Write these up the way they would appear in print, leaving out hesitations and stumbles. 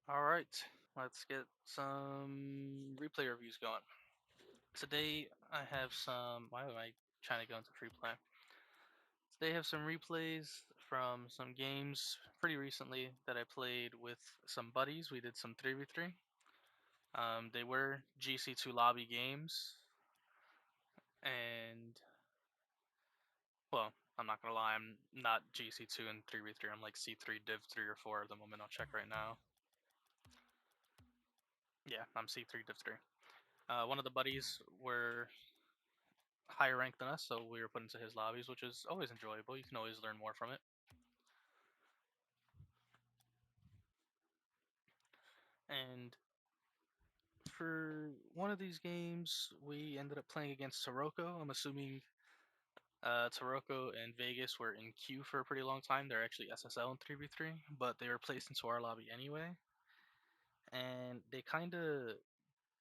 Alright, let's get some replay reviews going. Today I have some. Why am I trying to go into free play? Today I have some replays from some games pretty recently that I played with some buddies. We did some 3v3. They were GC2 lobby games, and well, I'm not gonna lie, I'm not GC2 and 3v3. I'm like C3 Div 3 or 4 at the moment. I'll check right now. Yeah, I'm C3 Div 3. One of the buddies were higher ranked than us, so we were put into his lobbies, which is always enjoyable. You can always learn more from it. And for one of these games, we ended up playing against Taroco. I'm assuming Taroco and Vegas were in queue for a pretty long time. They're actually SSL in 3v3, but they were placed into our lobby anyway. And they kind of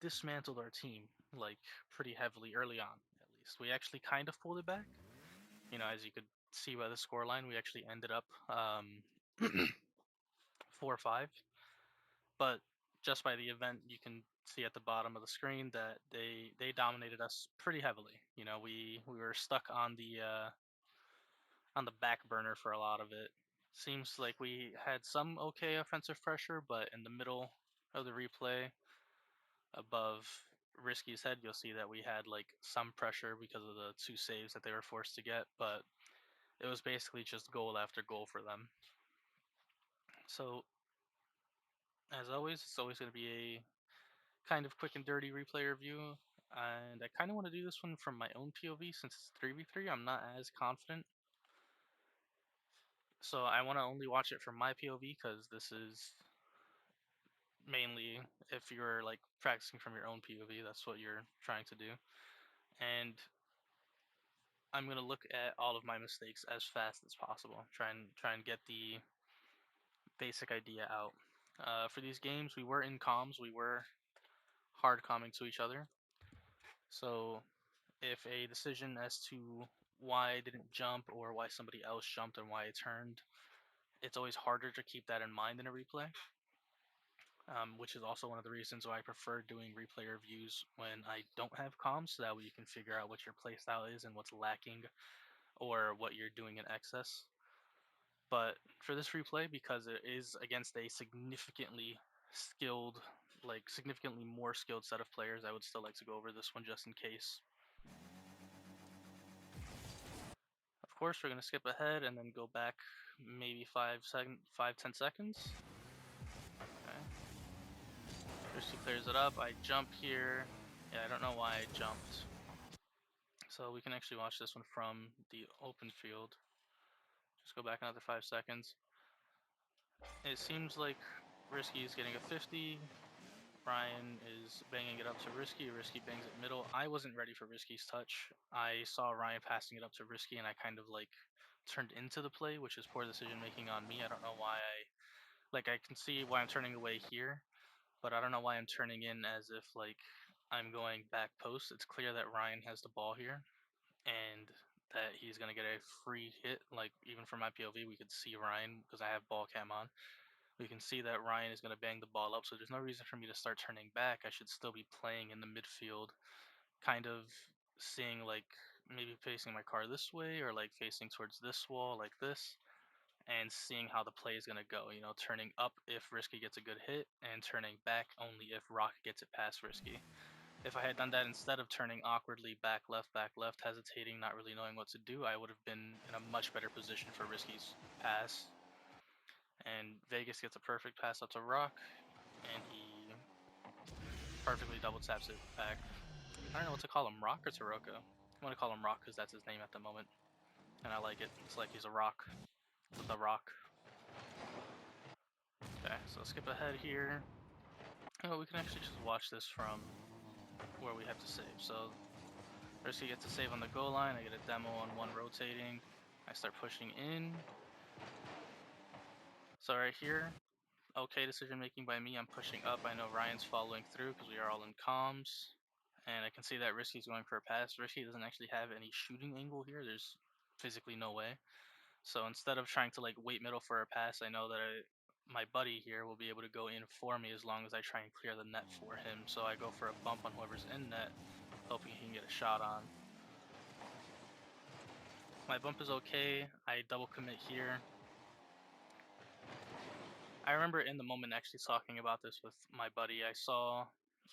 dismantled our team, like, pretty heavily early on, at least. We actually kind of pulled it back. You know, as you could see by the scoreline, we actually ended up 4-5. But just by the event, you can see at the bottom of the screen that they dominated us pretty heavily. You know, we were stuck on the back burner for a lot of it. Seems like we had some okay offensive pressure, but in the middle of the replay, above Risky's head, you'll see that we had like some pressure because of the 2 saves that they were forced to get, but it was basically just goal after goal for them. So, as always, it's always going to be a kind of quick and dirty replay review, and I kind of want to do this one from my own POV since it's 3v3. I'm not as confident, so I want to only watch it from my POV because this is mainly if you're like practicing from your own POV, that's what you're trying to do. And I'm gonna look at all of my mistakes as fast as possible. Try and get the basic idea out. For these games, we were in comms. We were hard comming to each other. So if a decision as to why I didn't jump or why somebody else jumped and why I turned, it's always harder to keep that in mind in a replay. Which is also one of the reasons why I prefer doing replay reviews when I don't have comms, so that way you can figure out what your playstyle is and what's lacking or what you're doing in excess. But for this replay, because it is against a significantly more skilled set of players, I would still like to go over this one just in case. Of course, we're going to skip ahead and then go back maybe 5-10 seconds. Okay. First he clears it up. I jump here. Yeah, I don't know why I jumped. So we can actually watch this one from the open field. Just go back another 5 seconds. It seems like Risky is getting a 50. Ryan is banging it up to Risky. Risky bangs it middle. I wasn't ready for Risky's touch. I saw Ryan passing it up to Risky, and I kind of like turned into the play, which is poor decision making on me. I don't know why I can see why I'm turning away here, but I don't know why I'm turning in as if like I'm going back post. It's clear that Ryan has the ball here, and that he's gonna get a free hit. Like, even from my POV, we could see Ryan because I have ball cam on. We can see that Ryan is going to bang the ball up, so there's no reason for me to start turning back. I should still be playing in the midfield, kind of seeing like maybe facing my car this way or like facing towards this wall like this, and seeing how the play is going to go. You know, turning up if Risky gets a good hit, and turning back only if Rock gets it past Risky. If I had done that instead of turning awkwardly back left, hesitating, not really knowing what to do, I would have been in a much better position for Risky's pass. And Vegas gets a perfect pass up to Rock, and he perfectly double taps it back. I don't know what to call him, Rock or Taroco? I'm gonna call him Rock because that's his name at the moment, and I like it. It's like he's a rock with a rock. Okay, so skip ahead here. Oh, we can actually just watch this from where we have to save. So first he gets to save on the goal line. I get a demo on one rotating. I start pushing in. So right here, okay decision making by me. I'm pushing up. I know Ryan's following through because we are all in comms. And I can see that Risky's going for a pass. Risky doesn't actually have any shooting angle here. There's physically no way. So instead of trying to like wait middle for a pass, I know that my buddy here will be able to go in for me as long as I try and clear the net for him. So I go for a bump on whoever's in net, hoping he can get a shot on. My bump is okay. I double commit here. I remember in the moment actually talking about this with my buddy. I saw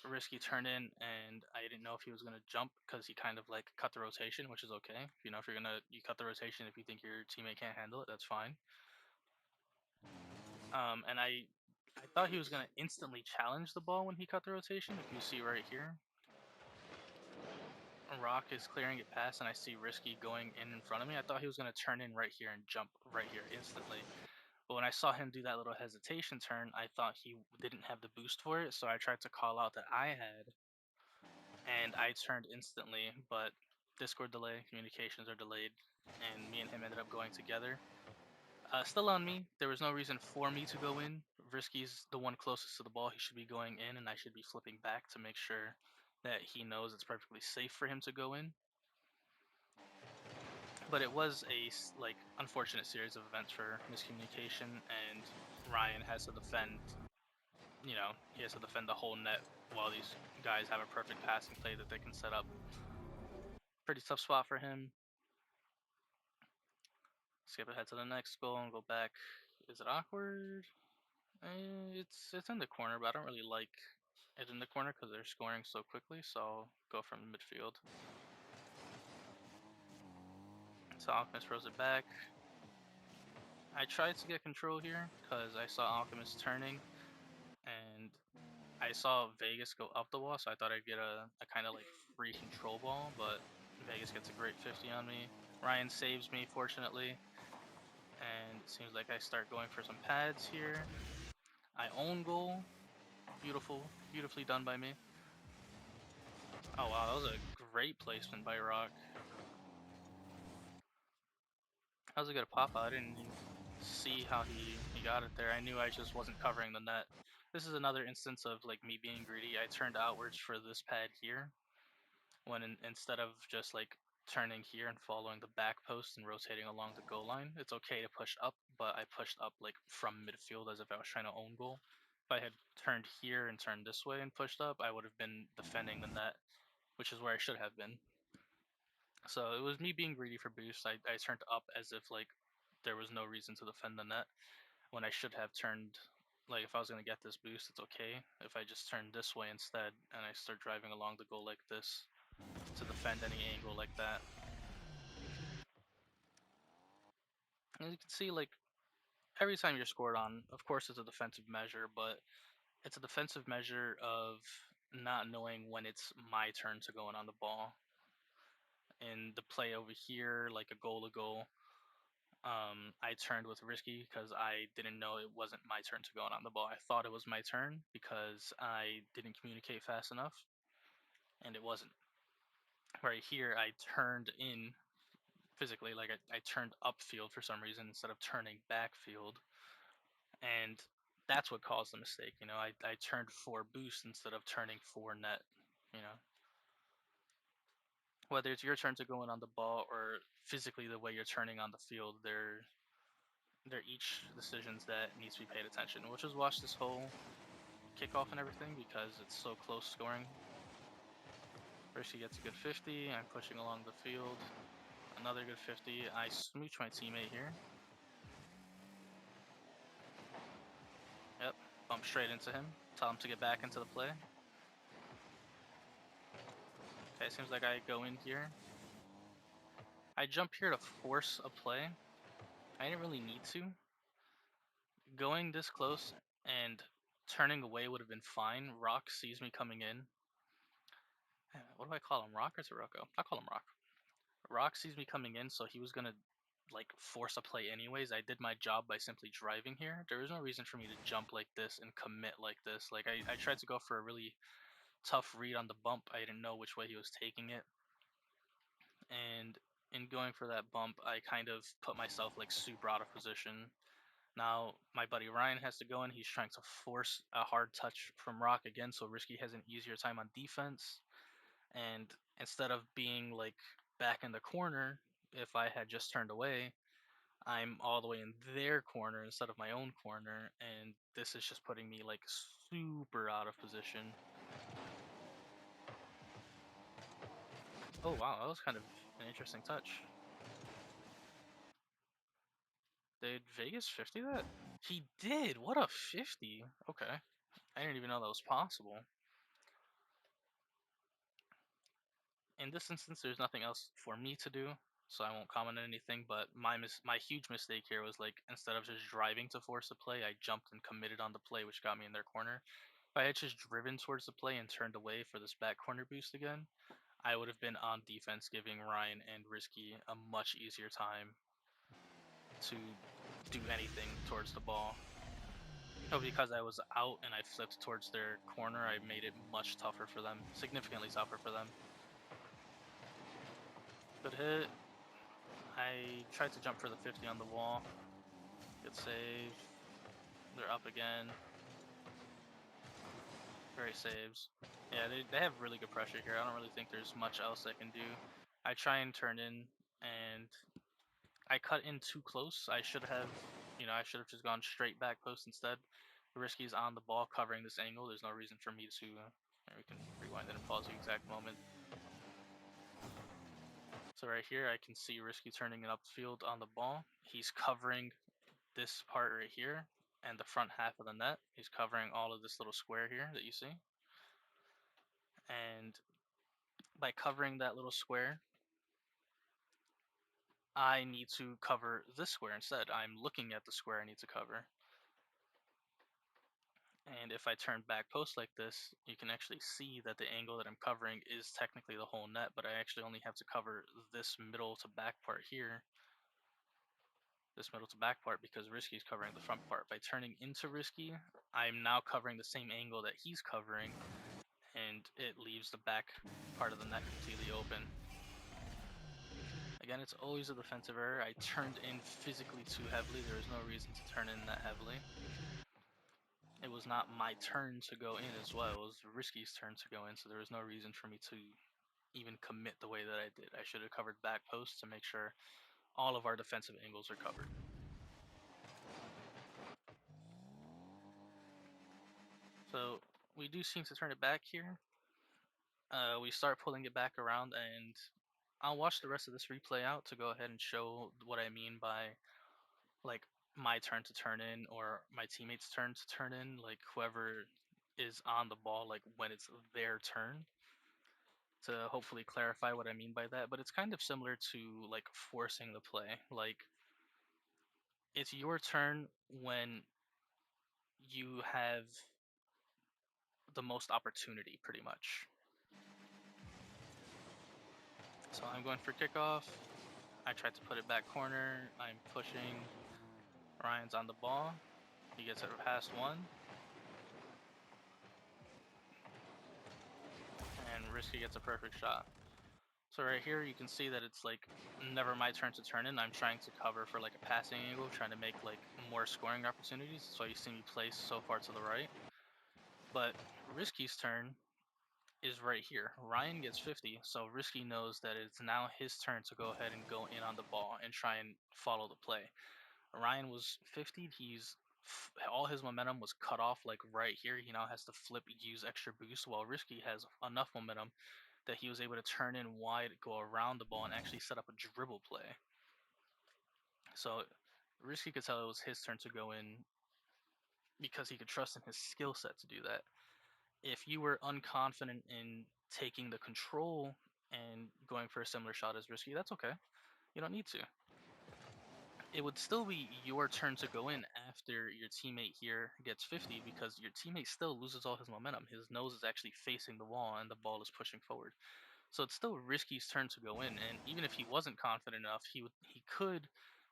Risky turn in and I didn't know if he was going to jump because he kind of like cut the rotation, which is okay. You know, if you cut the rotation if you think your teammate can't handle it, that's fine. And I thought he was going to instantly challenge the ball when he cut the rotation. If you see right here, Rock is clearing it past and I see Risky going in front of me. I thought he was going to turn in right here and jump right here instantly. But when I saw him do that little hesitation turn, I thought he didn't have the boost for it, so I tried to call out that I had, and I turned instantly, but Discord delay, communications are delayed, and me and him ended up going together. Still on me, there was no reason for me to go in. Risky's the one closest to the ball, he should be going in, and I should be flipping back to make sure that he knows it's perfectly safe for him to go in. But it was a unfortunate series of events for miscommunication, and Ryan has to defend. You know, he has to defend the whole net while these guys have a perfect passing play that they can set up. Pretty tough spot for him. Skip ahead to the next goal and go back. Is it awkward? It's in the corner, but I don't really like it in the corner because they're scoring so quickly. So I'll go from the midfield. So Alchemist throws it back. I tried to get control here because I saw Alchemist turning, and I saw Vegas go up the wall, so I thought I'd get a kind of like free control ball, but Vegas gets a great 50 on me. Ryan saves me, fortunately, and it seems like I start going for some pads here. I own goal. Beautiful, beautifully done by me. Oh wow, that was a great placement by Rock. That was a good pop out. I didn't even see how he got it there. I knew I just wasn't covering the net. This is another instance of like me being greedy. I turned outwards for this pad here, when instead of just like turning here and following the back post and rotating along the goal line, it's okay to push up, but I pushed up like from midfield as if I was trying to own goal. If I had turned here and turned this way and pushed up, I would have been defending the net, which is where I should have been. So it was me being greedy for boost. I turned up as if like there was no reason to defend the net, when I should have turned, like if I was going to get this boost, it's okay if I just turn this way instead and I start driving along the goal like this to defend any angle like that. And you can see, like, every time you're scored on, of course it's a defensive measure, but it's a defensive measure of not knowing when it's my turn to go in on the ball. In the play over here, like a goal to goal, I turned with Risky because I didn't know it wasn't my turn to go in on the ball. I thought it was my turn because I didn't communicate fast enough, and it wasn't. Right here, I turned in physically, like I turned upfield for some reason instead of turning backfield, and that's what caused the mistake. You know, I turned for boost instead of turning for net. You know, whether it's your turn to go in on the ball or physically the way you're turning on the field, they're each decisions that needs to be paid attention. We'll just watch this whole kickoff and everything because it's so close scoring. First he gets a good 50. I'm pushing along the field. Another good 50. I smooch my teammate here. Yep, bump straight into him. Tell him to get back into the play. Okay, seems like I go in here. I jump here to force a play. I didn't really need to. Going this close and turning away would have been fine. Rock sees me coming in. What do I call him? Rock or Taroco? I call him Rock. Rock sees me coming in, so he was gonna like force a play anyways. I did my job by simply driving here. There was no reason for me to jump like this and commit like this. Like I tried to go for a really tough read on the bump. I didn't know which way he was taking it. And in going for that bump, I kind of put myself like super out of position. Now my buddy Ryan has to go in. He's trying to force a hard touch from Rock again, so Risky has an easier time on defense. And instead of being like back in the corner, if I had just turned away, I'm all the way in their corner instead of my own corner, and this is just putting me like super out of position. Oh wow, that was kind of an interesting touch. Did Vegas 50 that? He did! What a 50! Okay. I didn't even know that was possible. In this instance, there's nothing else for me to do, so I won't comment on anything, but my huge mistake here was, like, instead of just driving to force a play, I jumped and committed on the play, which got me in their corner. If I had just driven towards the play and turned away for this back corner boost again, I would have been on defense, giving Ryan and Risky a much easier time to do anything towards the ball. So because I was out and I flipped towards their corner, I made it much tougher for them, significantly tougher for them. Good hit. I tried to jump for the 50 on the wall. Good save. They're up again. Great saves. Yeah, they have really good pressure here. I don't really think there's much else I can do. I try and turn in, and I cut in too close. I should have, I should have just gone straight back post instead. Risky's on the ball covering this angle. There's no reason for me to, we can rewind it and pause the exact moment. So right here, I can see Risky turning it upfield on the ball. He's covering this part right here and the front half of the net. He's covering all of this little square here that you see. And by covering that little square, I need to cover this square instead. I'm looking at the square I need to cover. And if I turn back post like this, you can actually see that the angle that I'm covering is technically the whole net, but I actually only have to cover this middle to back part here. This middle to back part because Risky is covering the front part. By turning into Risky, I'm now covering the same angle that he's covering, and it leaves the back part of the net completely open. Again, it's always a defensive error. I turned in physically too heavily. There was no reason to turn in that heavily. It was not my turn to go in as well. It was Risky's turn to go in, so there was no reason for me to even commit the way that I did. I should have covered back posts to make sure all of our defensive angles are covered. So we do seem to turn it back here. We start pulling it back around, and I'll watch the rest of this replay out to go ahead and show what I mean by, like, my turn to turn in or my teammate's turn to turn in, like whoever is on the ball, like when it's their turn, to hopefully clarify what I mean by that. But it's kind of similar to like forcing the play. Like, it's your turn when you have the most opportunity, pretty much. So I'm going for kickoff. I tried to put it back corner. I'm pushing. Ryan's on the ball. He gets it past one. And Risky gets a perfect shot. So right here, you can see that it's like never my turn to turn in. I'm trying to cover for like a passing angle, trying to make like more scoring opportunities. So you see me place so far to the right. But Risky's turn is right here. Ryan gets 50, so Risky knows that it's now his turn to go ahead and go in on the ball and try and follow the play. Ryan was 50. All his momentum was cut off like right here. He now has to flip, use extra boost, while Risky has enough momentum that he was able to turn in wide, go around the ball, and actually set up a dribble play. So Risky could tell it was his turn to go in because he could trust in his skill set to do that. If you were unconfident in taking the control and going for a similar shot as Risky, that's okay. You don't need to. It would still be your turn to go in after your teammate here gets 50 because your teammate still loses all his momentum. His nose is actually facing the wall and the ball is pushing forward. So it's still Risky's turn to go in, and even if he wasn't confident enough, he could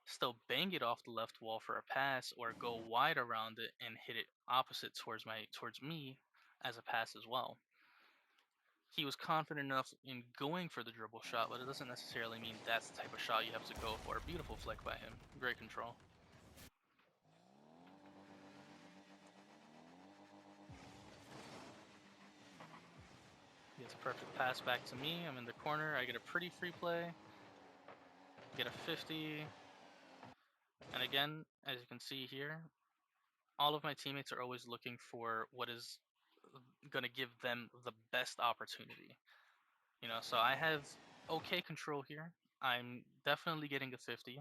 still bang it off the left wall for a pass or go wide around it and hit it opposite towards me as a pass as well. He was confident enough in going for the dribble shot, but it doesn't necessarily mean that's the type of shot you have to go for. Beautiful flick by him. Great control. He gets a perfect pass back to me. I'm in the corner. I get a pretty free play. Get a 50. And again, as you can see here, all of my teammates are always looking for what is going to give them the best opportunity. You know, so I have okay control here. I'm definitely getting a 50.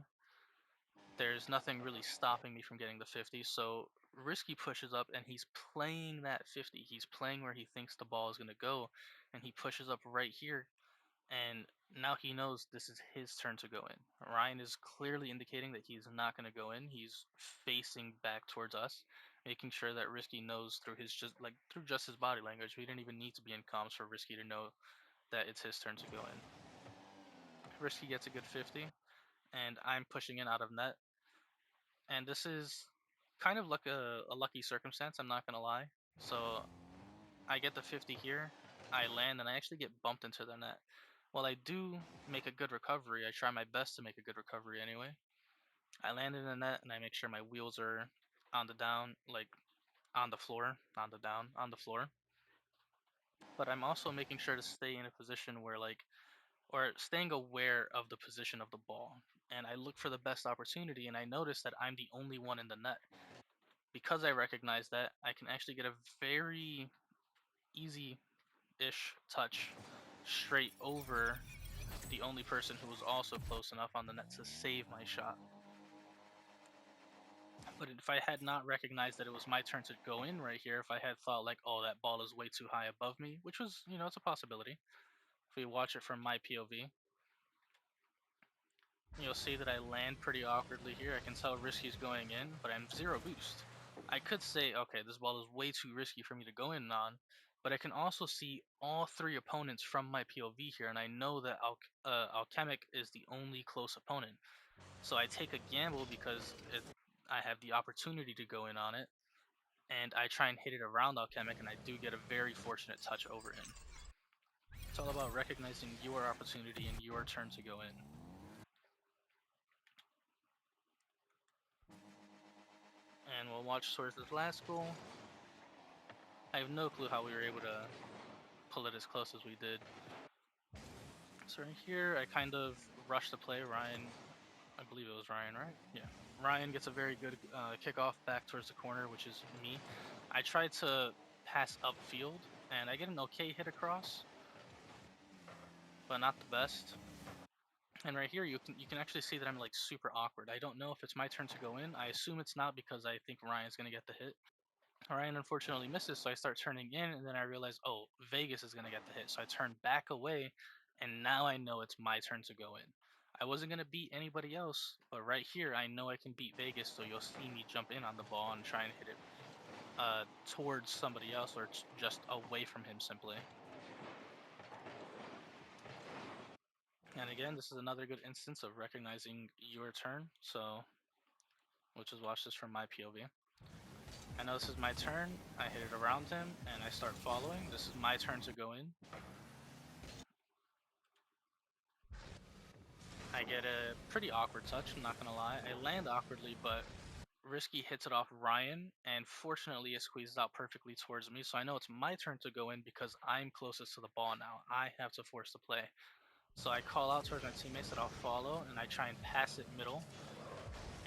There's nothing really stopping me from getting the 50. So Risky pushes up and he's playing that 50. He's playing where he thinks the ball is going to go, and he pushes up right here. And now he knows this is his turn to go in. Ryan is clearly indicating that he's not going to go in. He's facing back towards us, making sure that Risky knows through his just his body language. We didn't even need to be in comms for Risky to know that it's his turn to go in. Risky gets a good 50, and I'm pushing in out of net. And this is kind of like a lucky circumstance, I'm not going to lie. So I get the 50 here, I land, and I actually get bumped into the net. While I do make a good recovery, I try my best to make a good recovery anyway. I land in the net, and I make sure my wheels are on the down, like on the floor, on the down, on the floor. But I'm also making sure to stay in a position where or staying aware of the position of the ball. And I look for the best opportunity, and I notice that I'm the only one in the net. Because I recognize that, I can actually get a very easy-ish touch straight over the only person who was also close enough on the net to save my shot. But if I had not recognized that it was my turn to go in right here, if I had thought like, oh, that ball is way too high above me, which was, it's a possibility. If we watch it from my POV, you'll see that I land pretty awkwardly here. I can tell Risky's going in, but I'm 0 boost. I could say, okay, this ball is way too risky for me to go in on, but I can also see all 3 opponents from my POV here, and I know that Alchemic is the only close opponent. So I take a gamble because I have the opportunity to go in on it, and I try and hit it around Alchemic, and I do get a very fortunate touch over him. It's all about recognizing your opportunity and your turn to go in. And we'll watch towards this last goal. I have no clue how we were able to pull it as close as we did. So right here, I kind of rushed the play. Ryan, I believe it was Ryan, right? Yeah. Ryan gets a very good kickoff back towards the corner, which is me. I tried to pass upfield, and I get an okay hit across, but not the best. And right here, you can actually see that I'm like super awkward. I don't know if it's my turn to go in. I assume it's not because I think Ryan's gonna get the hit. Ryan unfortunately misses, so I start turning in, and then I realize, oh, Vegas is gonna get the hit. So I turn back away, and now I know it's my turn to go in. I wasn't gonna beat anybody else, but right here I know I can beat Vegas, so you'll see me jump in on the ball and try and hit it towards somebody else or just away from him simply. And again, this is another good instance of recognizing your turn. So we'll just watch this from my POV. I know this is my turn. I hit it around him and I start following. This is my turn to go in. I get a pretty awkward touch, I'm not gonna lie. I land awkwardly, but Risky hits it off Ryan, and fortunately it squeezes out perfectly towards me. So I know it's my turn to go in because I'm closest to the ball now. I have to force the play. So I call out towards my teammates that I'll follow, and I try and pass it middle.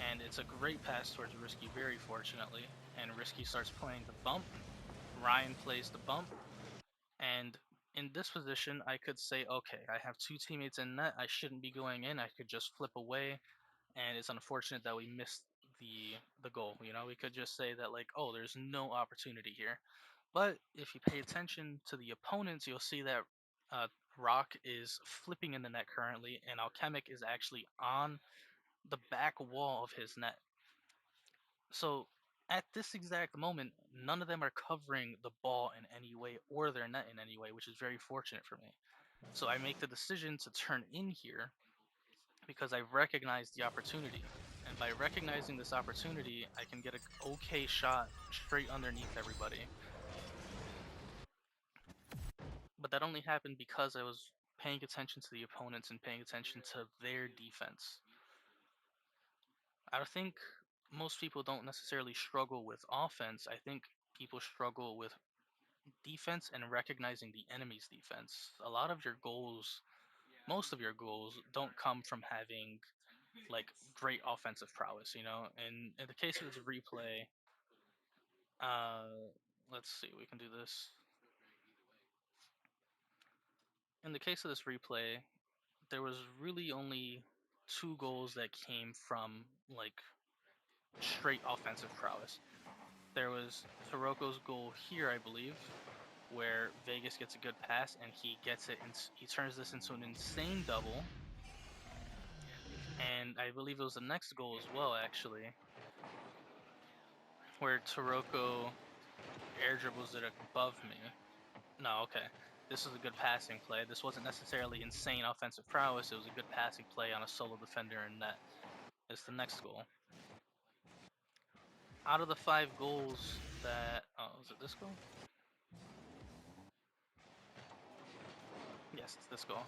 And it's a great pass towards Risky, very fortunately. And Risky starts playing the bump. Ryan plays the bump. And in this position, I could say, okay, I have 2 teammates in net. I shouldn't be going in. I could just flip away. And it's unfortunate that we missed the goal. We could just say that like, oh, there's no opportunity here. But if you pay attention to the opponents, you'll see that Rock is flipping in the net currently, and Alchemic is actually on the back wall of his net. So at this exact moment, none of them are covering the ball in any way or their net in any way, which is very fortunate for me. So I make the decision to turn in here because I recognize the opportunity. And by recognizing this opportunity, I can get an okay shot straight underneath everybody. But that only happened because I was paying attention to the opponents and paying attention to their defense. I think most people don't necessarily struggle with offense. I think people struggle with defense and recognizing the enemy's defense. A lot of your goals, most of your goals, don't come from having like great offensive prowess, you know. And in the case of this replay, let's see, we can do this. In the case of this replay, there was really only 2 goals that came from like straight offensive prowess. There was Taroco's goal here, I believe, where Vegas gets a good pass and he gets it and he turns this into an insane double. And I believe it was the next goal as well, actually, where Taroco air dribbles it above me. No, okay. This is a good passing play. This wasn't necessarily insane offensive prowess. It was a good passing play on a solo defender in net. It's the next goal. Out of the 5 goals that... Oh, is it this goal? Yes, it's this goal.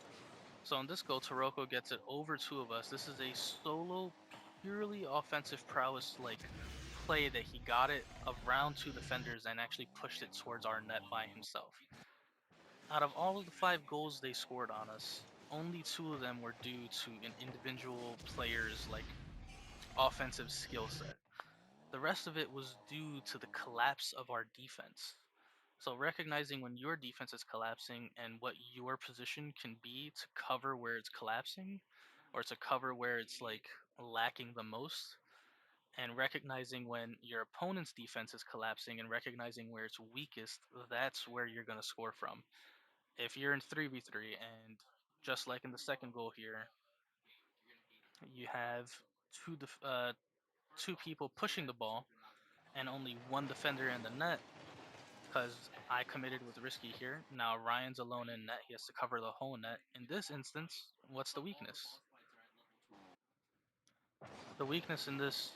So in this goal, Taroco gets it over 2 of us. This is a solo, purely offensive prowess like play that he got it around 2 defenders and actually pushed it towards our net by himself. Out of all of the 5 goals they scored on us, only 2 of them were due to an individual player's like offensive skill set. The rest of it was due to the collapse of our defense. So recognizing when your defense is collapsing and what your position can be to cover where it's collapsing or to cover where it's like lacking the most, and recognizing when your opponent's defense is collapsing and recognizing where it's weakest, that's where you're going to score from. If you're in 3v3 and just like in the second goal here, you have 2 people pushing the ball and only 1 defender in the net, because I committed with risky here. Now Ryan's alone in net. He has to cover the whole net. In this instance, what's the weakness? The weakness in this...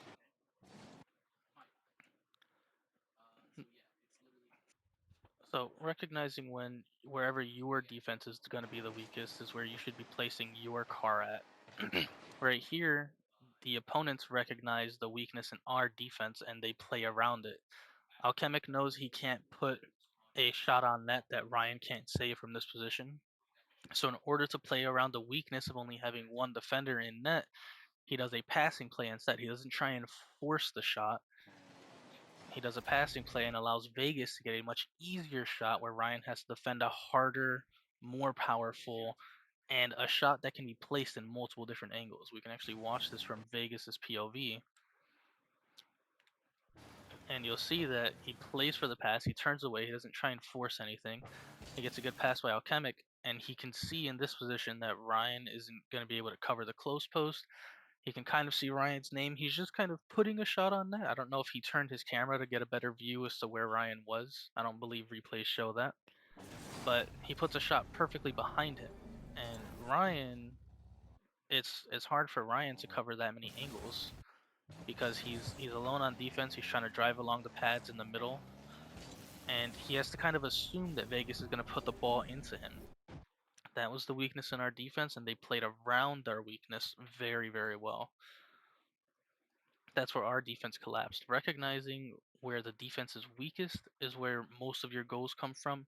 So recognizing when wherever your defense is going to be the weakest is where you should be placing your car at. Right here, the opponents recognize the weakness in our defense and they play around it. Alchemic knows he can't put a shot on net that Ryan can't save from this position. So in order to play around the weakness of only having 1 defender in net, he does a passing play instead. He doesn't try and force the shot. He does a passing play and allows Vegas to get a much easier shot where Ryan has to defend a harder, more powerful, and a shot that can be placed in multiple different angles. We can actually watch this from Vegas's POV. And you'll see that he plays for the pass, he turns away, he doesn't try and force anything. He gets a good pass by Alchemic, and he can see in this position that Ryan isn't going to be able to cover the close post. He can kind of see Ryan's name. He's just kind of putting a shot on net. I don't know if he turned his camera to get a better view as to where Ryan was. I don't believe replays show that. But he puts a shot perfectly behind him. And Ryan, it's hard for Ryan to cover that many angles because he's alone on defense. He's trying to drive along the pads in the middle. And he has to kind of assume that Vegas is going to put the ball into him. That was the weakness in our defense, and they played around our weakness very, very well. That's where our defense collapsed. Recognizing where the defense is weakest is where most of your goals come from,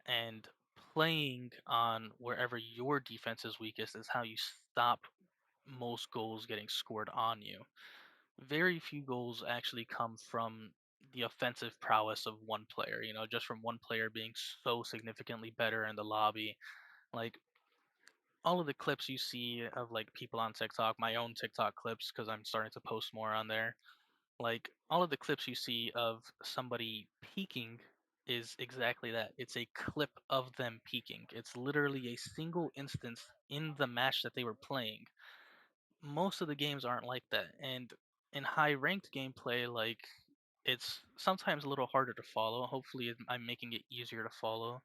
and playing on wherever your defense is weakest is how you stop most goals getting scored on you. Very few goals actually come from the offensive prowess of 1 player, you know, just from 1 player being so significantly better in the lobby. Like, all of the clips you see of like people on TikTok, my own TikTok clips, because I'm starting to post more on there, like all of the clips you see of somebody peaking is exactly that. It's a clip of them peaking. It's literally a single instance in the match that they were playing. Most of the games aren't like that, and in high ranked gameplay, like, it's sometimes a little harder to follow. Hopefully I'm making it easier to follow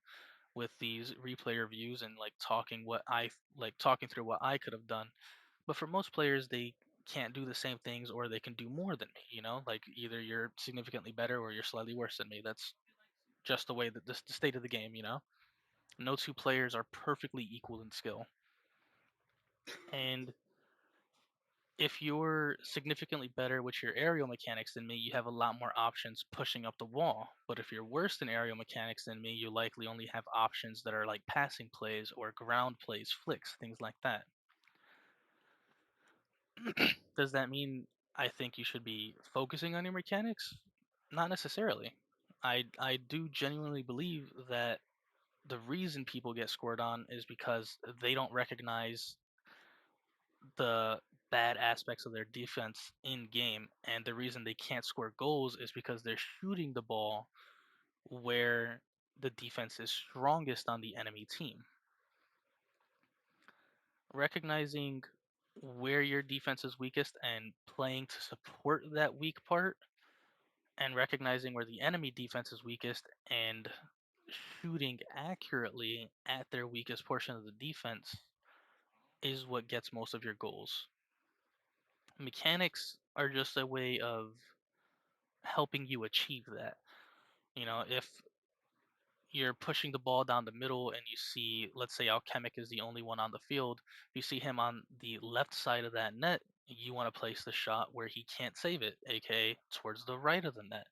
with these replay reviews and like talking through what I could have done. But for most players, they can't do the same things, or they can do more than me, you know? Like, either you're significantly better or you're slightly worse than me. That's just the way that the state of the game, you know? No 2 players are perfectly equal in skill. And if you're significantly better with your aerial mechanics than me, you have a lot more options pushing up the wall. But if you're worse than aerial mechanics than me, you likely only have options that are like passing plays or ground plays, flicks, things like that. Does that mean I think you should be focusing on your mechanics? Not necessarily. I do genuinely believe that the reason people get scored on is because they don't recognize the bad aspects of their defense in game, and the reason they can't score goals is because they're shooting the ball where the defense is strongest on the enemy team. Recognizing where your defense is weakest and playing to support that weak part, and recognizing where the enemy defense is weakest and shooting accurately at their weakest portion of the defense is what gets most of your goals. Mechanics are just a way of helping you achieve that. If you're pushing the ball down the middle and you see, let's say Alchemic is the only one on the field, you see him on the left side of that net, you want to place the shot where he can't save it, aka towards the right of the net.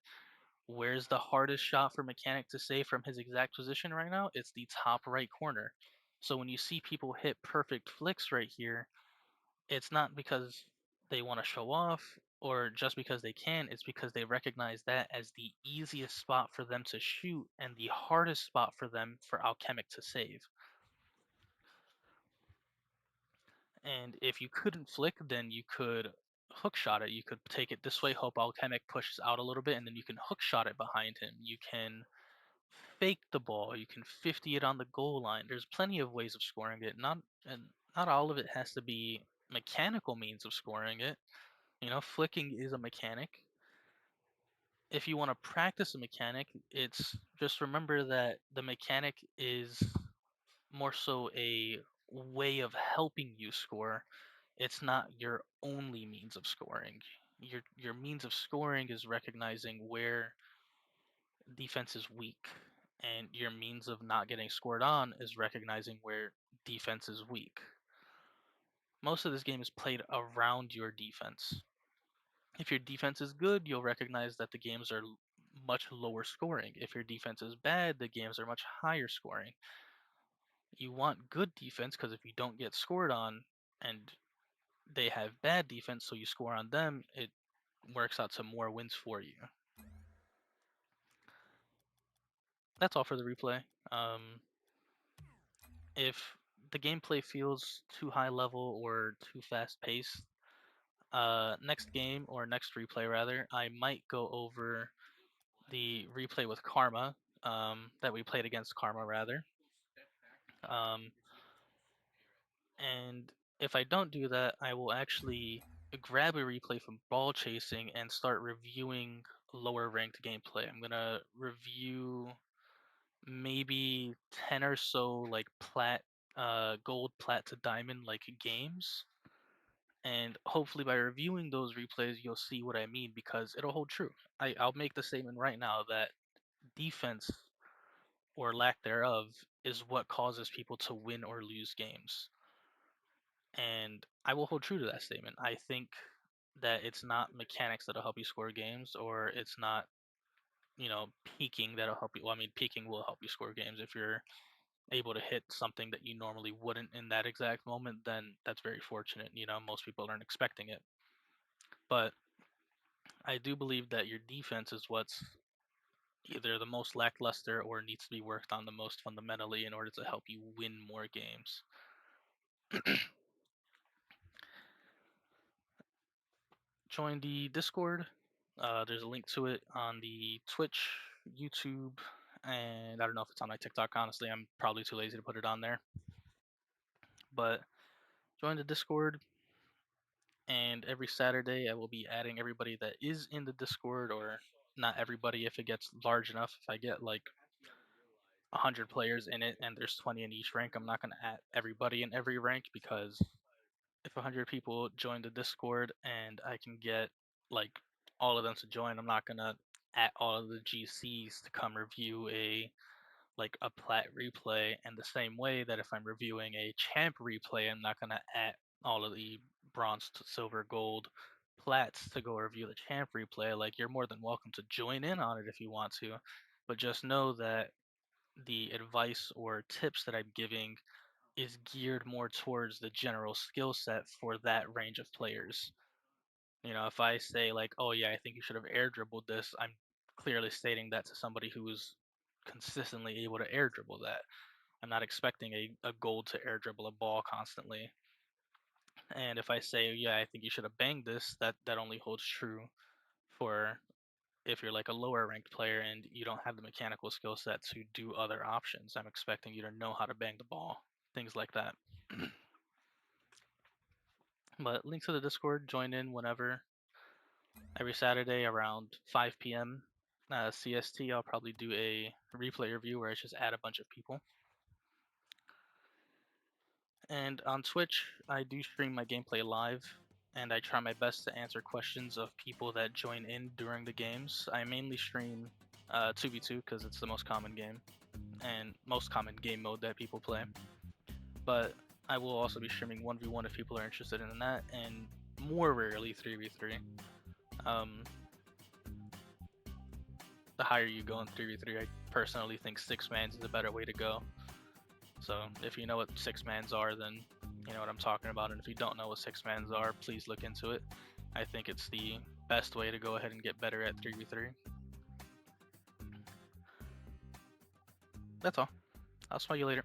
Where's the hardest shot for Mechanic to save from his exact position right now? It's the top right corner. So when you see people hit perfect flicks right here, it's not because they want to show off or just because they can, it's because they recognize that as the easiest spot for them to shoot and the hardest spot for them for Alchemic to save. And if you couldn't flick, then you could hook shot it. You could take it this way, hope Alchemic pushes out a little bit, and then you can hook shot it behind him. You can fake the ball. You can 50 it on the goal line. There's plenty of ways of scoring it. Not all of it has to be mechanical means of scoring it. Flicking is a mechanic. If you want to practice a mechanic, it's just remember that the mechanic is more so a way of helping you score. It's not your only means of scoring. Your means of scoring is recognizing where defense is weak, and your means of not getting scored on is recognizing where defense is weak. Most of this game is played around your defense. If your defense is good, you'll recognize that the games are much lower scoring. If your defense is bad, the games are much higher scoring. You want good defense because if you don't get scored on and they have bad defense, so you score on them, it works out to more wins for you. That's all for the replay. If the gameplay feels too high level or too fast paced, next game or next replay rather, I might go over the replay with Karma, that we played against Karma rather. Um, and if I don't do that, I will actually grab a replay from Ball Chasing and start reviewing lower ranked gameplay. I'm gonna review maybe 10 or so like gold, plat to diamond like games. And hopefully by reviewing those replays, you'll see what I mean because it'll hold true. I'll make the statement right now that defense or lack thereof is what causes people to win or lose games. And I will hold true to that statement. I think that it's not mechanics that'll help you score games, or it's not, peaking that'll help you. Well, I mean, peaking will help you score games. If you're able to hit something that you normally wouldn't in that exact moment, then that's very fortunate. Most people aren't expecting it. But I do believe that your defense is what's either the most lackluster or needs to be worked on the most fundamentally in order to help you win more games. Join the Discord. There's a link to it on the Twitch, YouTube, and I don't know if it's on my TikTok. Honestly, I'm probably too lazy to put it on there. But join the Discord, and every Saturday I will be adding everybody that is in the Discord, or not everybody if it gets large enough. If I get like 100 players in it and there's 20 in each rank, I'm not going to add everybody in every rank because if 100 people join the Discord and I can get like all of them to join, I'm not going to add all of the GCs to come review a plat replay. And the same way that if I'm reviewing a champ replay, I'm not going to add all of the bronze to silver gold plats to go review the champ replay. Like, you're more than welcome to join in on it if you want to, but just know that the advice or tips that I'm giving is geared more towards the general skill set for that range of players. You know, if I say like, oh yeah, I think you should have air dribbled this, I'm clearly stating that to somebody who is consistently able to air dribble that. I'm not expecting a gold to air dribble a ball constantly. And if I say, yeah, I think you should have banged this, that only holds true for if you're like a lower ranked player and you don't have the mechanical skill set to do other options. I'm expecting you to know how to bang the ball, things like that. But link to the Discord, join in whenever. Every Saturday around 5 p.m. CST, I'll probably do a replay review where I just add a bunch of people. And on Twitch, I do stream my gameplay live, and I try my best to answer questions of people that join in during the games. I mainly stream 2v2 because it's the most common game and most common game mode that people play. But I will also be streaming 1v1 if people are interested in that, and more rarely 3v3. The higher you go in 3v3, I personally think 6-mans is a better way to go. So if you know what 6-mans are, then you know what I'm talking about, and if you don't know what 6-mans are, please look into it. I think it's the best way to go ahead and get better at 3v3. That's all. I'll smell you later.